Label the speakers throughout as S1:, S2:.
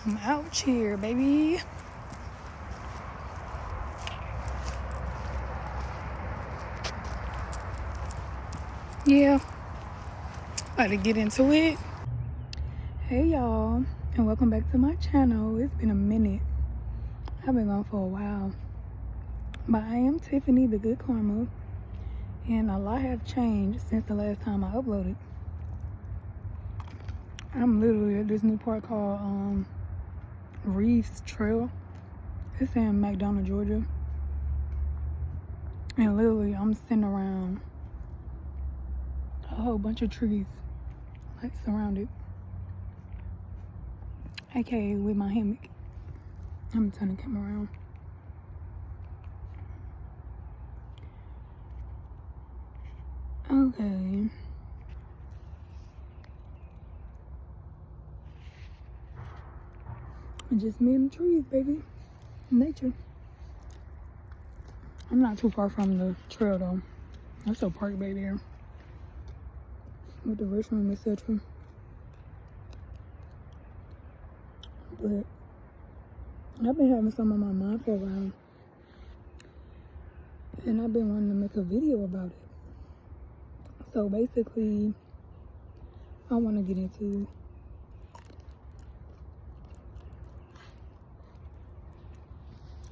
S1: I'm out here, baby. Yeah, about to get into it. Hey y'all, and welcome back to my channel. It's been a minute. I've been gone for a while. But I am Tiffany, the Good Karma, and a lot have changed since the last time I uploaded. I'm literally at this new park called Reeves Trail. It's in McDonough, Georgia. And literally I'm sitting around a whole bunch of trees, like surrounded. AKA with my hammock. I'm turning the camera around. Okay. Just me and the trees, baby. Nature. I'm not too far from the trail though. There's a park back there with the restroom, etc. But I've been having some on my mind for a while, and I've been wanting to make a video about it. So basically, I want to get into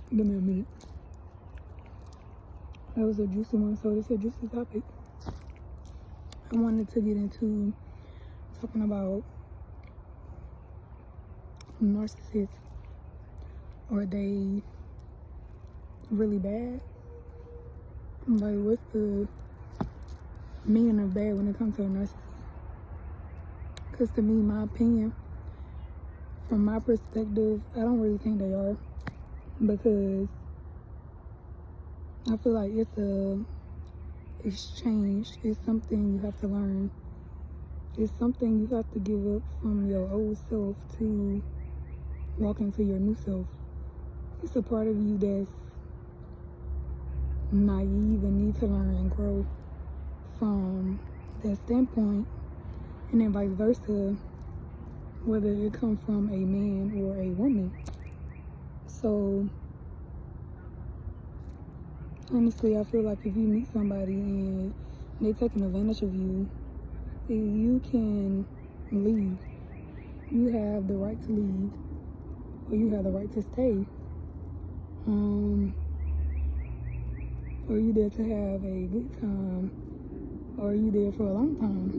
S1: give me a minute. That was a juicy one, so it's a juicy topic. I wanted to get into talking about narcissists. Are they really bad? Like, what's the meaning of bad when it comes to a narcissist? Because to me, my opinion, from my perspective, I don't really think they are. Because I feel like it's a exchange. It's something you have to learn. It's something you have to give up from your old self to walk into your new self. It's a part of you that's naive and need to learn and grow from that standpoint, and then vice versa, whether it comes from a man or a woman. So honestly, I feel like if you meet somebody and they're taking advantage of you, you can leave. You have the right to leave, or you have the right to stay. Are you there to have a good time, or are you there for a long time?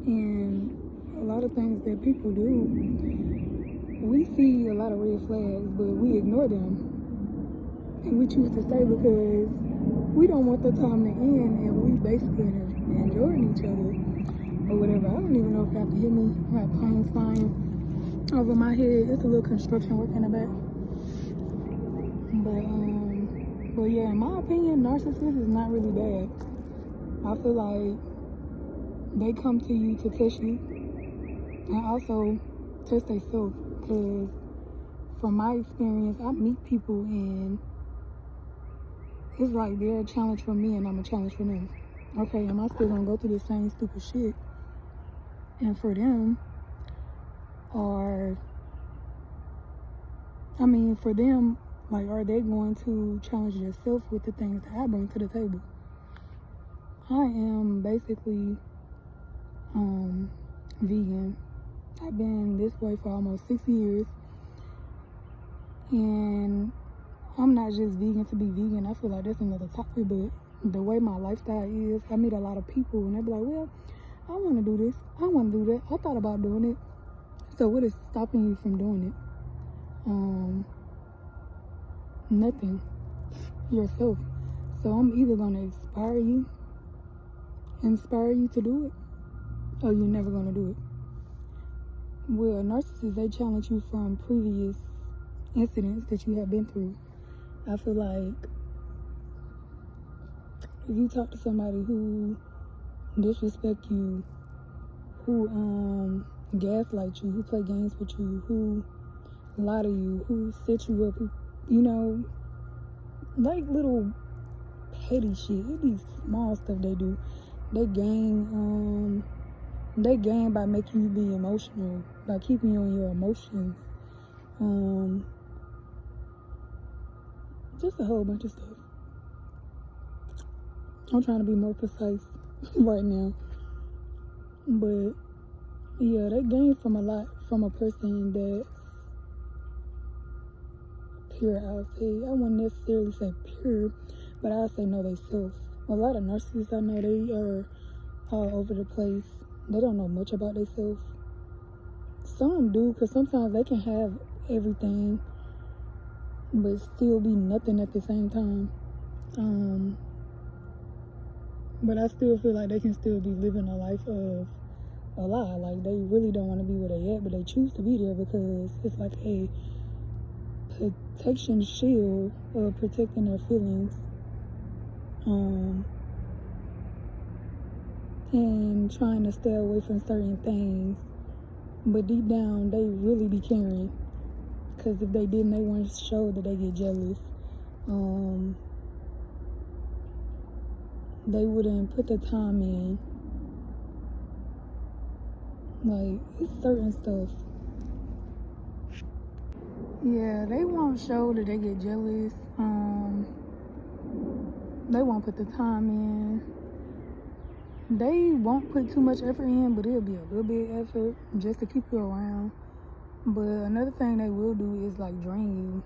S1: And a lot of things that people do, we see a lot of red flags, but we ignore them. And we choose to stay because we don't want the time to end, and we basically enjoying each other or whatever. I don't even know if y'all can hear me. I have planes flying over my head. It's a little construction work in the back. But yeah, in my opinion, narcissists is not really bad. I feel like they come to you to test you and also test themselves. Because from my experience, I meet people and it's like they're a challenge for me and I'm a challenge for them. Okay, am I still gonna go through the same stupid shit? And for them, for them, like, are they going to challenge themselves with the things that I bring to the table? I am basically vegan. I've been this way for almost 6 years. And I'm not just vegan to be vegan. I feel like that's another topic, but the way my lifestyle is, I meet a lot of people and they be like, well, I want to do this. I want to do that. I thought about doing it. So what is stopping you from doing it? Nothing. Yourself. So I'm either going to inspire you to do it, or you're never going to do it. Well, narcissists, they challenge you from previous incidents that you have been through. I feel like if you talk to somebody who disrespect you, who gaslight you, who play games with you, who lie to you, who set you up, you know, like little petty shit. It be small stuff they do. They gain by making you be emotional, by keeping you on your emotions Just a whole bunch of stuff. I'm trying to be more precise right now. But yeah, they gain from a lot from a person that's pure, I'll say. I wouldn't necessarily say pure, but I'll say know they self. A lot of narcissists I know, they are all over the place. They don't know much about themselves. Some do, because sometimes they can have everything but still be nothing at the same time. But I still feel like they can still be living a life of a lie. Like, they really don't want to be where they at, but they choose to be there because it's like a protection shield of protecting their feelings. And trying to stay away from certain things. But deep down, they really be caring. Because if they didn't, they wouldn't show that they get jealous. They wouldn't put the time in. Like, it's certain stuff. Yeah, they won't show that they get jealous. They won't put the time in. They won't put too much effort in, but it'll be a little bit of effort just to keep you around. But another thing they will do is like drain you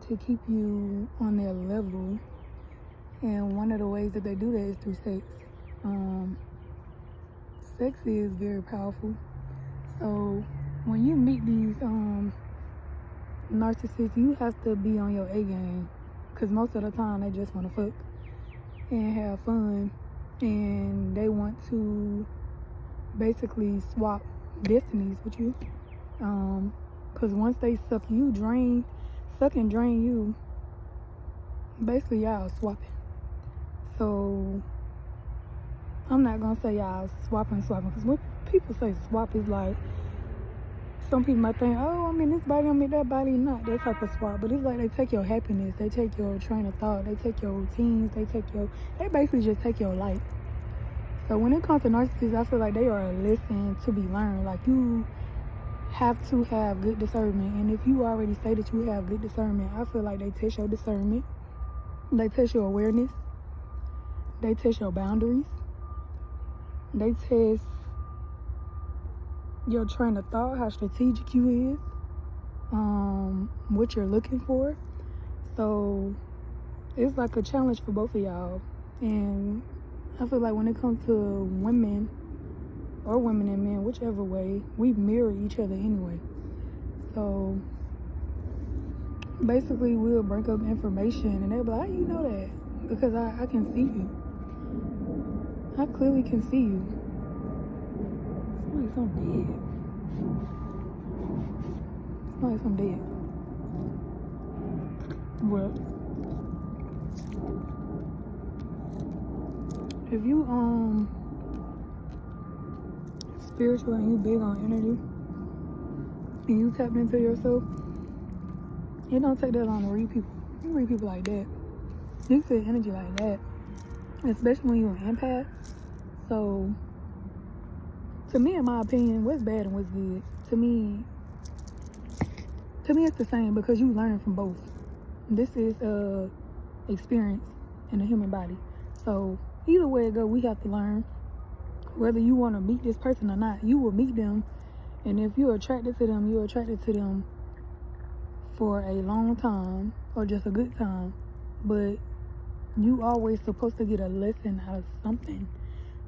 S1: to keep you on their level. And one of the ways that they do that is through sex. Sex is very powerful. So when you meet these narcissists, you have to be on your A game. Because most of the time they just want to fuck and have fun. And they want to basically swap destinies with you. Because once they suck and drain you, basically y'all swapping. So I'm not gonna say y'all swapping, because when people say swap, is like, some people might think, oh, I'm in this body, I'm in that body. Not that type of swap, but it's like they take your happiness, they take your train of thought, they take your routines, they basically just take your life. So when it comes to narcissists, I feel like they are a lesson to be learned. Like, you have to have good discernment, and if you already say that you have good discernment, I feel like they test your discernment, they test your awareness, they test your boundaries, they test your train of thought, how strategic you is, what you're looking for. So it's like a challenge for both of y'all. And I feel like when it comes to women, or women and men, whichever way, we mirror each other anyway. So basically we'll bring up information and they'll be like, how you know that? Because I can see you. I clearly can see you. It's like I'm dead. It's like I'm dead. But if you spiritual and you big on energy and you tapped into yourself, it don't take that long to read people. You read people like that. You feel energy like that, especially when you're an empath. So to me, in my opinion, what's bad and what's good, to me it's the same, because you learning from both. This is experience in the human body. So either way it go, we have to learn. Whether you want to meet this person or not, you will meet them, and if you're attracted to them, you're attracted to them for a long time or just a good time. But you always supposed to get a lesson out of something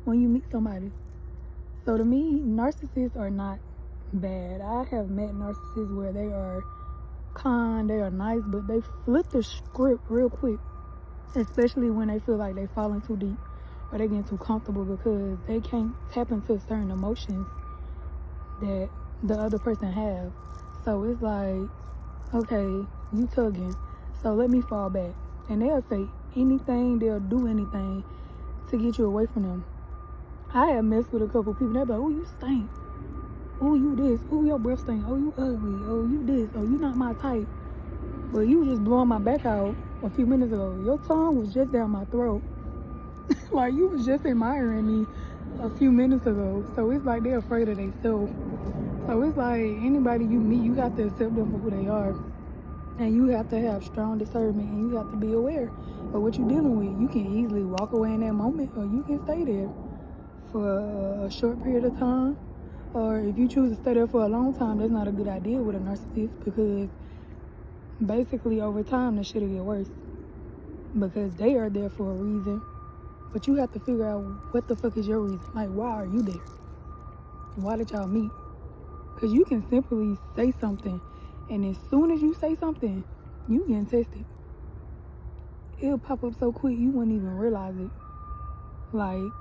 S1: when you meet somebody. So to me, narcissists are not bad. I have met narcissists where they are kind, they are nice, but they flip the script real quick, especially when they feel like they falling too deep or they getting too comfortable, because they can't tap into certain emotions that the other person have. So it's like, okay, you tugging, so let me fall back. And they'll say anything, they'll do anything to get you away from them. I have messed with a couple people, they'll be like, oh, you stink. Oh, you this. Oh, your breath stink. Oh, you ugly. Oh, you this. Oh, you not my type. But you just blowing my back out a few minutes ago. Your tongue was just down my throat. Like, you was just admiring me a few minutes ago. So it's like they're afraid of themselves. So it's like anybody you meet, you have to accept them for who they are. And you have to have strong discernment, and you have to be aware of what you're dealing with. You can easily walk away in that moment, or you can stay there for a short period of time. Or if you choose to stay there for a long time, that's not a good idea with a narcissist, because basically over time the shit'll get worse, because they are there for a reason. But you have to figure out what the fuck is your reason. Like, why are you there? Why did y'all meet? Because you can simply say something, and as soon as you say something, you getting tested. It'll pop up so quick you wouldn't even realize it. Like,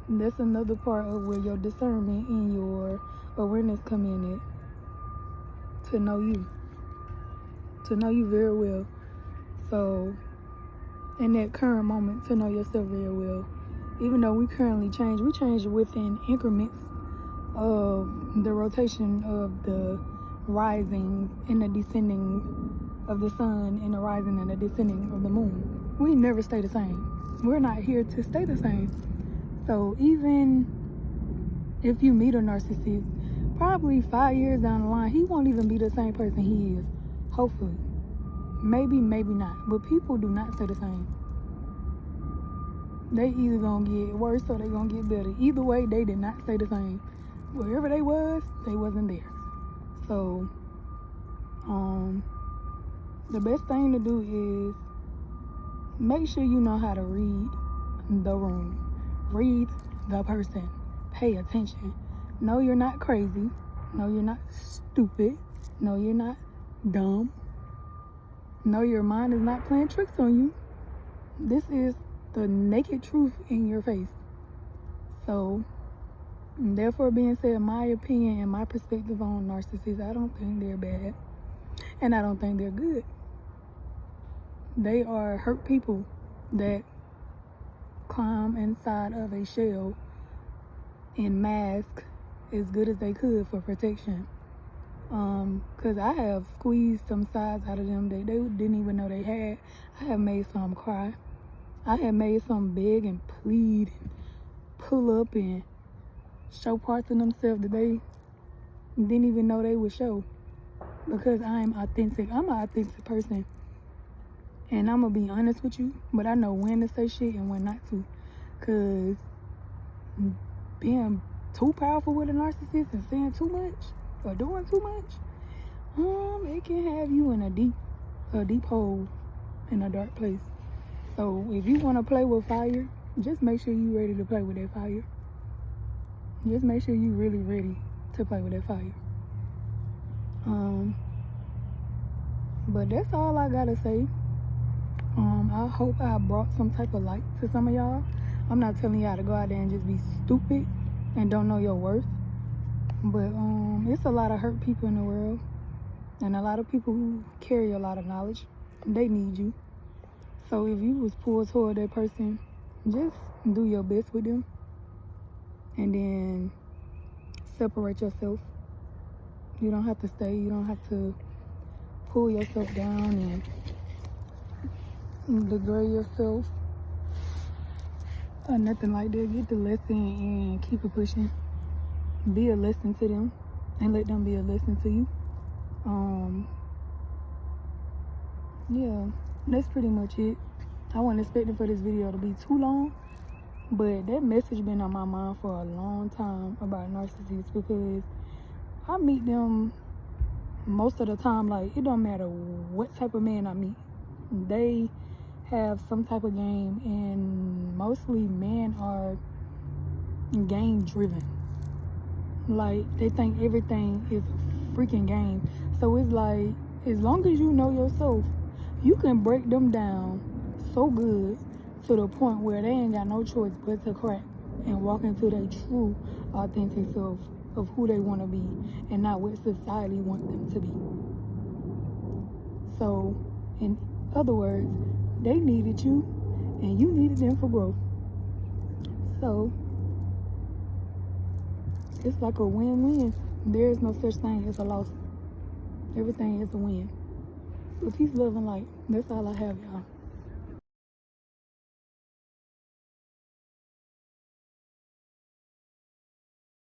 S1: that's another part of where your discernment and your awareness come in at. To know you. To know you very well. So, in that current moment, to know yourself very well. Even though we currently change, we change within increments of the rotation of the rising and the descending of the sun, and the rising and the descending of the moon. We never stay the same. We're not here to stay the same. So even if you meet a narcissist, probably 5 years down the line, he won't even be the same person he is. Hopefully. Maybe, maybe not. But people do not stay the same. They either gonna get worse or they gonna get better. Either way, they did not stay the same. Wherever they wasn't there. So, the best thing to do is make sure you know how to read the room. Read the person. Pay attention. No, you're not crazy. No, you're not stupid. No, you're not dumb. No, your mind is not playing tricks on you. This is the naked truth in your face. So, therefore being said, my opinion and my perspective on narcissists, I don't think they're bad. And I don't think they're good. They are hurt people that climb inside of a shell and mask as good as they could for protection. Because I have squeezed some sides out of them that they didn't even know they had. I have made some cry. I have made some beg and plead and pull up and show parts of themselves that they didn't even know they would show. Because I'm authentic. I'm an authentic person. And I'm going to be honest with you, but I know when to say shit and when not to. Because being too powerful with a narcissist and saying too much or doing too much, it can have you in a deep hole in a dark place. So if you want to play with fire, just make sure you're ready to play with that fire. Just make sure you're really ready to play with that fire. But that's all I gotta say. I hope I brought some type of light to some of y'all. I'm not telling y'all to go out there and just be stupid and don't know your worth. But it's a lot of hurt people in the world, and a lot of people who carry a lot of knowledge. They need you. So if you was pulled toward that person, just do your best with them, and then separate yourself. You don't have to stay. You don't have to pull yourself down and degrade yourself or nothing like that. Get the lesson and keep it pushing. Be a lesson to them and let them be a lesson to you. Yeah, that's pretty much it. I wasn't expecting for this video to be too long, but that message been on my mind for a long time about narcissists, because I meet them most of the time. Like, it don't matter what type of man I meet, they have some type of game, and mostly men are game driven. Like, they think everything is a freaking game. So it's like, as long as you know yourself, you can break them down so good to the point where they ain't got no choice but to crack and walk into their true authentic self of who they want to be, and not what society wants them to be. So, in other words, they needed you and you needed them for growth. So, it's like a win-win. There is no such thing as a loss. Everything is a win. So peace, love, and light. That's all I have, y'all.